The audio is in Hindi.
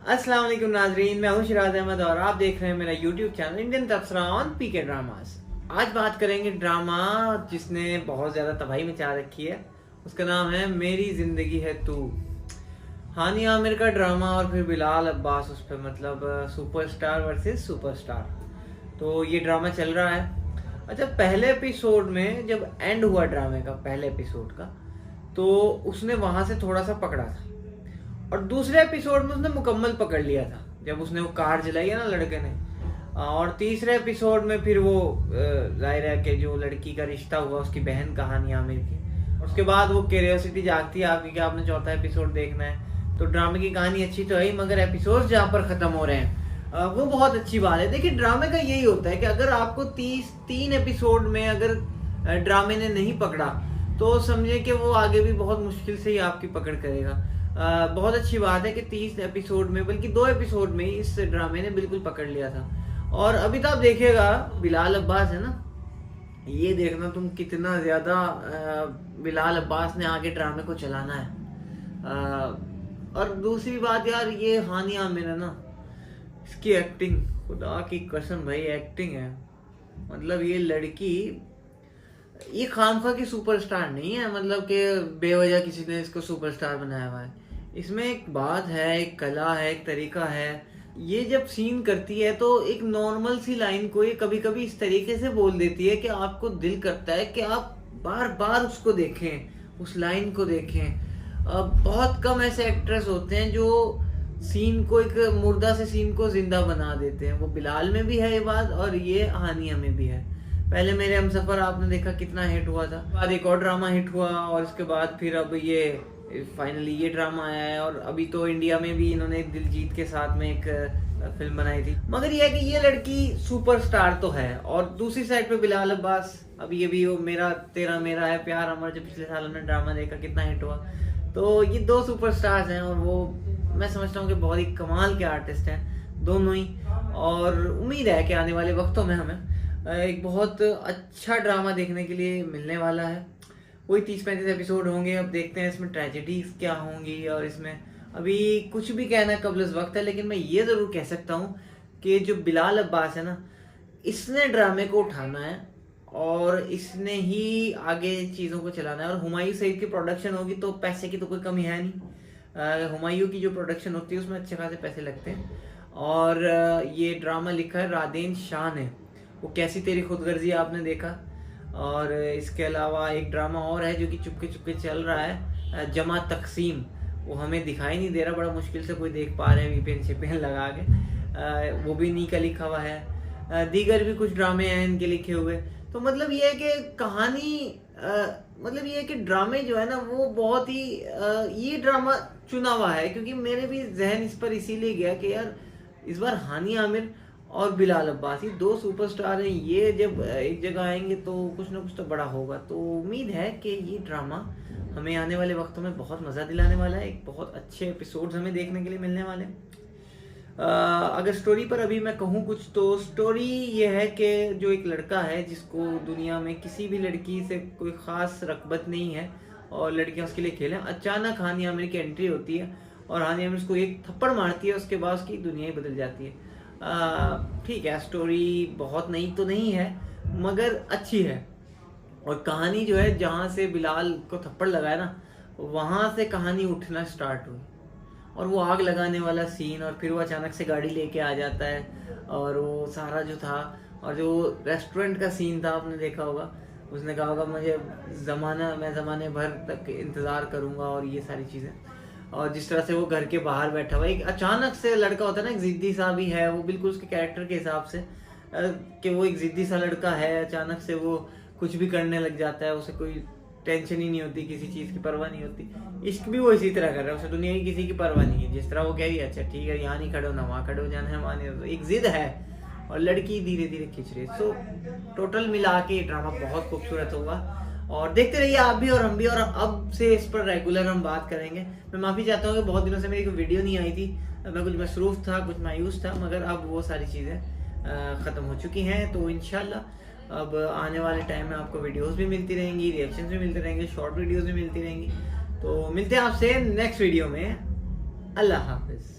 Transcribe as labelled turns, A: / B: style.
A: अस्सलाम वालेकुम नाजरीन, मैं हूं शिराज अहमद और आप देख रहे हैं मेरा YouTube channel Indian Tabsara on PK dramas. आज बात करेंगे ड्रामा जिसने बहुत ज़्यादा तबाही मचा रखी है। उसका नाम है मेरी ज़िंदगी है तू। हानिया आमिर का ड्रामा और फिर बिलाल अब्बास उस पर, मतलब सुपरस्टार वर्सेस सुपरस्टार। तो ये ड्रामा चल रहा है। अच्छा, पहले एपिसोड में जब एंड हुआ ड्रामे का, पहले एपिसोड का, तो उसने वहाँ से थोड़ा सा पकड़ा था और दूसरे एपिसोड में उसने मुकम्मल पकड़ लिया था जब उसने वो कार जलाई है ना लड़के ने। और तीसरे एपिसोड में फिर वो जाहिर है कि जो लड़की का रिश्ता हुआ उसकी बहन कहानी आमिर की, उसके बाद वो क्यूरियोसिटी जागती है आपकी कि आपने चौथा एपिसोड देखना है। तो ड्रामे की कहानी अच्छी तो है ही, मगर एपिसोड जहाँ पर ख़त्म हो रहे हैं वो बहुत अच्छी बात है। देखिए, ड्रामे का यही होता है कि अगर आपको 33 एपिसोड में अगर ड्रामे ने नहीं पकड़ा तो समझे कि वो आगे भी बहुत मुश्किल से ही आपकी पकड़ करेगा। बहुत अच्छी बात है कि 30 एपिसोड में, बल्कि 2 एपिसोड में ही इस ड्रामे ने बिल्कुल पकड़ लिया था। और अभी तो आप देखिएगा बिलाल अब्बास है ना, ये देखना तुम कितना ज़्यादा बिलाल अब्बास ने आगे ड्रामे को चलाना है। और दूसरी बात यार, ये हानिया आमिर है ना, इसकी एक्टिंग, खुदा की कसम भाई एक्टिंग है। मतलब ये लड़की, ये खामखा की सुपरस्टार नहीं है, मतलब कि बेवजह किसी ने इसको सुपरस्टार बनाया हुआ है। इसमें एक बात है, एक कला है, एक तरीका है। ये जब सीन करती है तो एक नॉर्मल सी लाइन को ये कभी कभी इस तरीके से बोल देती है कि आपको दिल करता है कि आप बार बार उसको देखें, उस लाइन को देखें। बहुत कम ऐसे एक्ट्रेस होते हैं जो सीन को, एक मुर्दा से सीन को जिंदा बना देते हैं। वो बिलाल में भी है ये बात और ये हानिया में भी है। पहले मेरे हमसफर आपने देखा कितना हिट हुआ था, बाद एक और ड्रामा हिट हुआ और इसके बाद फिर अब ये फाइनली ये ड्रामा आया है। और अभी तो इंडिया में भी इन्होंने दिलजीत के साथ में एक फिल्म बनाई थी। मगर ये है कि ये लड़की सुपरस्टार तो है और दूसरी साइड पे बिलाल अब्बास, अभी ये भी वो मेरा तेरा मेरा है प्यार अमर, जो पिछले साल हमने ड्रामा देखा कितना हिट हुआ। तो ये 2 सुपरस्टार्स हैं और वो मैं समझता हूँ कि बहुत ही कमाल के आर्टिस्ट हैं दोनों ही। और उम्मीद है कि आने वाले वक्तों में हमें एक बहुत अच्छा ड्रामा देखने के लिए मिलने वाला है। वही 30-35 एपिसोड होंगे। अब देखते हैं इसमें ट्रेजेडीज क्या होंगी और इसमें अभी कुछ भी कहना कबल वक्त है। लेकिन मैं ये ज़रूर कह सकता हूँ कि जो बिलाल अब्बास है ना, इसने ड्रामे को उठाना है और इसने ही आगे चीज़ों को चलाना है। और हुमायूं सईद की प्रोडक्शन होगी तो पैसे की तो कोई कमी है नहीं। हुमायूं की जो प्रोडक्शन होती है उसमें अच्छे खासे पैसे लगते हैं। और ये ड्रामा लिखा है रादेन शाह ने, वो कैसी तेरी खुदगर्जी आपने देखा। और इसके अलावा एक ड्रामा और है जो कि चुपके चुपके चल रहा है, जमा तकसीम। वो हमें दिखाई नहीं दे रहा, बड़ा मुश्किल से कोई देख पा रहे हैं वीपीएन शिपीएन लगा के। वो भी इन्हीं का लिखा हुआ है। दीगर भी कुछ ड्रामे हैं इनके लिखे हुए। तो मतलब ये है कि कहानी, मतलब ये है कि ड्रामे जो है ना वो बहुत ही ये ड्रामा चुना हुआ है क्योंकि मेरे भी जहन इस पर इसीलिए गया कि यार इस बार हानिया आमिर और बिलाल अब्बास, ये 2 सुपरस्टार हैं, ये जब एक जगह आएंगे तो कुछ ना कुछ तो बड़ा होगा। तो उम्मीद है कि ये ड्रामा हमें आने वाले वक्तों में बहुत मज़ा दिलाने वाला है। एक बहुत अच्छे एपिसोड्स हमें देखने के लिए मिलने वाले हैं। अगर स्टोरी पर अभी मैं कहूँ कुछ, तो स्टोरी ये है कि जो एक लड़का है जिसको दुनिया में किसी भी लड़की से कोई ख़ास रग़बत नहीं है और लड़कियाँ उसके लिए खेलें, अचानक हानिया आमिर की एंट्री होती है और हानिया आमिर उसको एक थप्पड़ मारती है। उसके बाद उसकी दुनिया ही बदल जाती है। ठीक है, स्टोरी बहुत नई तो नहीं है मगर अच्छी है। और कहानी जो है, जहाँ से बिलाल को थप्पड़ लगाया ना, वहाँ से कहानी उठना स्टार्ट हुई। और वो आग लगाने वाला सीन और फिर वो अचानक से गाड़ी लेके आ जाता है और वो सारा जो था, और जो रेस्टोरेंट का सीन था आपने देखा होगा, उसने कहा होगा मुझे मैं ज़माने भर तक इंतज़ार करूँगा और ये सारी चीज़ें। और जिस तरह से वो घर के बाहर बैठा हुआ, एक अचानक से लड़का होता है ना, एक ज़िद्दी सा भी है वो, बिल्कुल उसके कैरेक्टर के हिसाब से कि वो एक ज़िद्दी सा लड़का है। अचानक से वो कुछ भी करने लग जाता है, उसे कोई टेंशन ही नहीं होती, किसी चीज़ की परवाह नहीं होती। इश्क भी वो इसी तरह कर रहा है, उसे दुनिया की किसी की परवाह नहीं है। जिस तरह वो कह रही है अच्छा ठीक है यहाँ नहीं खड़े हो ना वहाँ खड़े हो, जाना है वहाँ नहीं, तो एक ज़िद है और लड़की धीरे धीरे खींच रही है। सो टोटल मिला के ड्रामा बहुत खूबसूरत होगा और देखते रहिए आप भी और हम भी। और अब से इस पर रेगुलर हम बात करेंगे। मैं माफ़ी चाहता हूँ कि बहुत दिनों से मेरी कोई वीडियो नहीं आई थी, मैं कुछ मसरूफ़ था, कुछ मायूस था, मगर अब वो सारी चीज़ें ख़त्म हो चुकी हैं। तो इंशाल्लाह अब आने वाले टाइम में आपको वीडियोस भी मिलती रहेंगी, रिएक्शंस भी मिलते रहेंगे, शॉर्ट वीडियोस भी मिलती रहेंगी। तो मिलते हैं आपसे नेक्स्ट वीडियो में। अल्लाह हाफिज़।